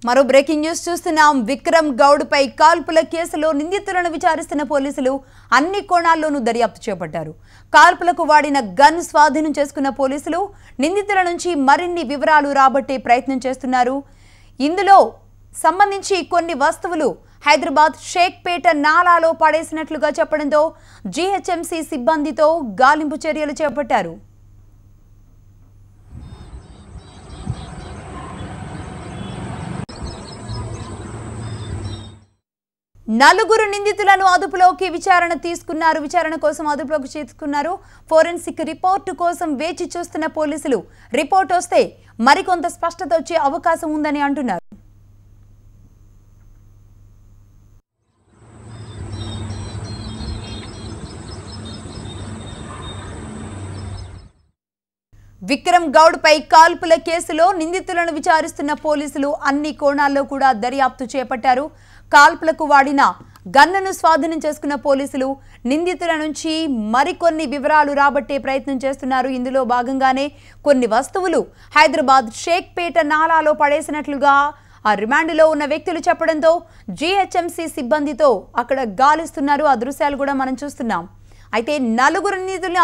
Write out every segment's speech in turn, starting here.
మరో breaking news చూస్తున్నాం. విక్రమ్ గౌడ్ పై కాల్పుల కేసులో నిందితులను విచారిస్తున్న పోలీసులు అన్ని కోణాల్లోనూ దర్యాప్తు చేపట్టారు. కాల్పులకు వాడిన గన్ స్వాధీనం చేసుకున్న పోలీసులు నిందితుల నుంచి మరిన్ని వివరాలు రాబట్టే ప్రయత్నం చేస్తున్నారు. ఇందులో సంబంధించి కొన్ని వస్తువులు హైదరాబాద్ షేక్పేట నాలాలో పడేసినట్లుగా చెప్పడంతో జీహెచ్ఎంసీ సిబ్బందితో గాలింపు చర్యలు చేపట్టారు. నలుగురు నిందితులను అదుపులోకి విచారణ కోసం అదుపులోకి తీసుకున్నారు. ఫోరెన్సిక్ రిపోర్టు కోసం వేచి చూస్తున్న పోలీసులు రిపోర్ట్ వస్తే మరికొంత స్పష్టత వచ్చే అవకాశం ఉందని అంటున్నారు. విక్రమ్ గౌడ్ పై కాల్పుల కేసులో నిందితులను విచారిస్తున్న పోలీసులు అన్ని కోణాల్లో కూడా దర్యాప్తు చేపట్టారు. కాల్పులకు వాడిన గన్నును స్వాధీనం చేసుకున్న పోలీసులు నిందితుల నుంచి మరికొన్ని వివరాలు రాబట్టే ప్రయత్నం చేస్తున్నారు. ఇందులో భాగంగానే కొన్ని వస్తువులు హైదరాబాద్ షేక్పేట నాలాలో పడేసినట్లుగా ఆ రిమాండ్లో ఉన్న వ్యక్తులు చెప్పడంతో జీహెచ్ఎంసీ సిబ్బందితో అక్కడ గాలిస్తున్నారు. ఆ దృశ్యాలు కూడా మనం చూస్తున్నాం. అయితే నలుగురు నిందితుల్ని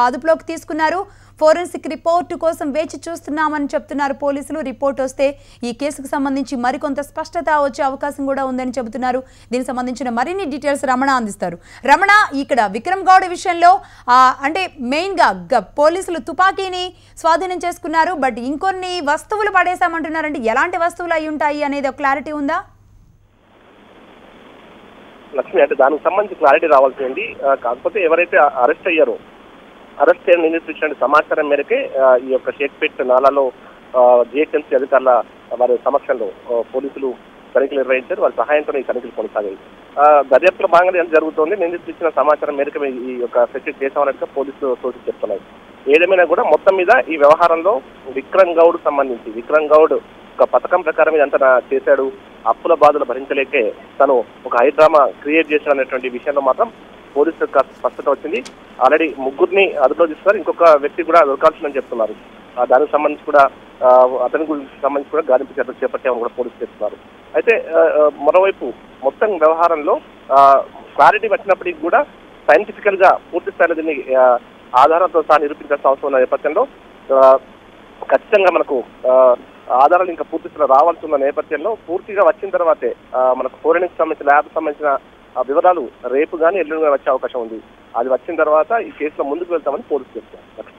అదుపులోకి తీసుకున్నారు. ఫోరెన్సిక్ రిపోర్టు కోసం వేచి చూస్తున్నామని చెప్తున్నారు పోలీసులు. రిపోర్ట్ వస్తే ఈ కేసుకు సంబంధించి మరికొంత స్పష్టత వచ్చే అవకాశం కూడా ఉందని చెబుతున్నారు. దీనికి సంబంధించిన మరిన్ని డీటెయిల్స్ రమణ అందిస్తారు. రమణ, ఇక్కడ విక్రమ్ గౌడ్ విషయంలో అంటే మెయిన్గా పోలీసులు తుపాకీని స్వాధీనం చేసుకున్నారు, బట్ ఇంకొన్ని వస్తువులు పడేశామంటున్నారంటే ఎలాంటి వస్తువులు అయి ఉంటాయి అనేది ఒక క్లారిటీ ఉందా? లక్ష్మి, అంటే దానికి సంబంధించి క్లారిటీ రావాల్సింది. కాకపోతే ఎవరైతే అరెస్ట్ అయిన నిందితులు సమాచారం మేరకే ఈ యొక్క షేక్పేట్ నాలాలో జిహెచ్ఎంసీ అధికారుల వారి సమక్షంలో పోలీసులు తనిఖీలు నిర్వహించారు. వారి సహాయంతో ఈ తనిఖీలు కొనసాగాయి. దర్యాప్తులో భాగంగా ఎంత జరుగుతోంది, నిందితులు ఇచ్చిన సమాచారం మేరకు ఈ యొక్క సెక్షన్ చేశామన్నట్టుగా పోలీసులు సూచన చెప్తున్నాయి. ఏదేమైనా కూడా మొత్తం మీద ఈ వ్యవహారంలో విక్రమ్ గౌడ్ ఒక పథకం ప్రకారం ఇదంతా చేశాడు, అప్పుల బాధలు భరించలేకే తను ఒక హైడ్రామా క్రియేట్ చేశాడు అనేటువంటి విషయంలో మాత్రం పోలీసులకు స్పష్టత వచ్చింది. ఆల్రెడీ ముగ్గురిని అదుపులో తీసుకున్నారు. ఇంకొక వ్యక్తి కూడా దొరకాల్సిందని చెప్తున్నారు. దానికి సంబంధించి కూడా అతని గురించి సంబంధించి కూడా గాలింపు చర్యలు చేపట్టామని కూడా పోలీసులు చెప్తున్నారు. అయితే మరోవైపు మొత్తం వ్యవహారంలో క్లారిటీ వచ్చినప్పటికీ కూడా సైంటిఫికల్ గా పూర్తి స్థాయిలో దీన్ని ఆధారాలతో సహా నిరూపించాల్సిన అవసరం ఉన్న నేపథ్యంలో ఖచ్చితంగా మనకు ఆధారాలు ఇంకా పూర్తి స్థాయిలో రావాల్సి ఉన్న నేపథ్యంలో పూర్తిగా వచ్చిన తర్వాతే మనకు ఫోరెన్సిక్ సంబంధించిన ల్యాబ్ సంబంధించిన వివరాలు రేపు కానీ ఎల్లుండి వచ్చే అవకాశం ఉంది. అది వచ్చిన తర్వాత ఈ కేసులో ముందుకు వెళ్తామని పోలీసులు చెప్తారు.